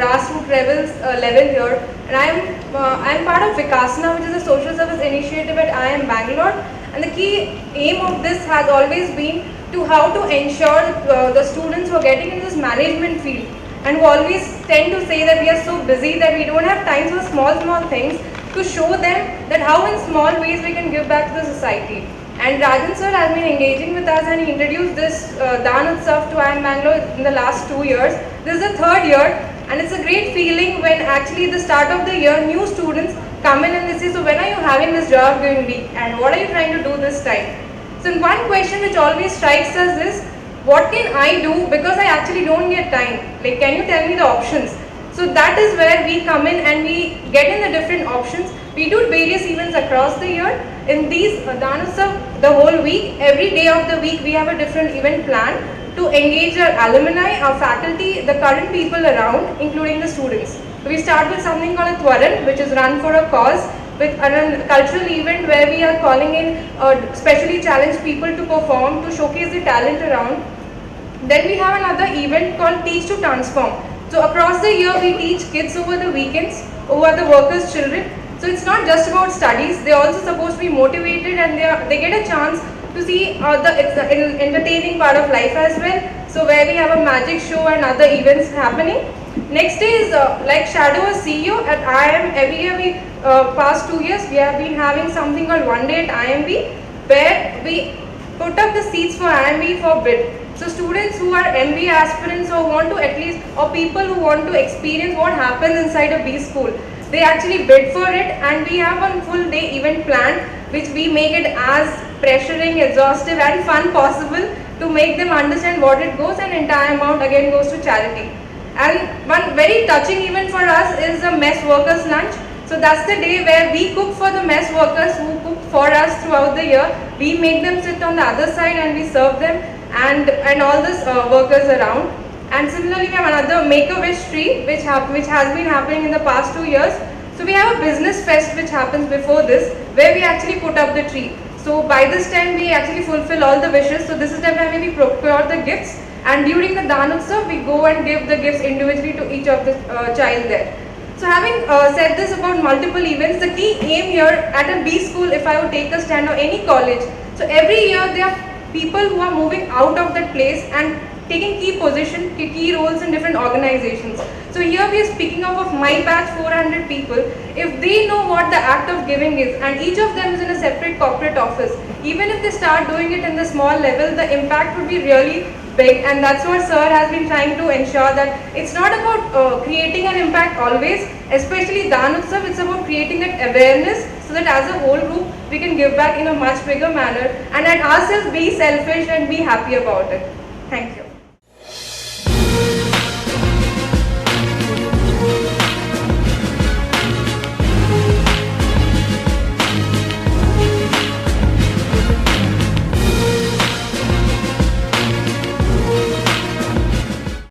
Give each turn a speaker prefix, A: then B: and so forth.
A: grassroots level here, and I'm part of Vikasana, which is a social service initiative at IIM Bangalore. And the key aim of this has always been to how to ensure the students who are getting into this management field and who always tend to say that we are so busy that we don't have time for small things, to show them that how in small ways we can give back to the society. And Rajan sir has been engaging with us, and he introduced this DAAN itself to IIM Bangalore in the last 2 years. This is the third year, and it's a great feeling when actually the start of the year, new students come in and they say, so when are you having this job giving week, and what are you trying to do this time? So one question which always strikes us is, what can I do because I actually don't get time? Like, can you tell me the options? So that is where we come in and we get in the different options. We do various events across the year. In these DAAN Utsav, the whole week, every day of the week we have a different event plan to engage our alumni, our faculty, the current people around, including the students. So we start with something called a Twaran, which is run for a cause, with a cultural event where we are calling in specially challenged people to perform, to showcase the talent around. Then we have another event called Teach to Transform. So across the year we teach kids over the weekends, over the workers' children. So it's not just about studies, they're also supposed to be motivated, and they get a chance to see the entertaining part of life as well. So where we have a magic show and other events happening. Next is like Shadow as CEO at IIM. Every year past 2 years we have been having something called One Day at IMB, where we put up the seats for IMB for bid. So students who are MBA aspirants or want to at least, or people who want to experience what happens inside a B school, they actually bid for it, and we have a full day event plan which we make it as pressuring, exhaustive and fun possible to make them understand what it goes, and entire amount again goes to charity. And one very touching event for us is the mess workers lunch. So that's the day where we cook for the mess workers who cook for us throughout the year. We make them sit on the other side and we serve them, and all these workers around. And similarly we have another Make-A-Wish tree which has been happening in the past 2 years. So we have a business fest which happens before this, where we actually put up the tree. So by this time we actually fulfill all the wishes. So this is the time when we procure the gifts, and during the DAAN Utsav we go and give the gifts individually to each of the child there. So having said this about multiple events, the key aim here at a B school, if I would take a stand, or any college, so every year there are people who are moving out of that place and taking key roles in different organizations. So here we are speaking of my batch, 400 people. If they know what the act of giving is, and each of them is in a separate corporate office, even if they start doing it in the small level, the impact would be really big. And that's what sir has been trying to ensure, that it's not about creating an impact always, especially DAAN Utsav, it's about creating that awareness so that as a whole group we can give back in a much bigger manner, and at ourselves be selfish and be happy about it. Thank you.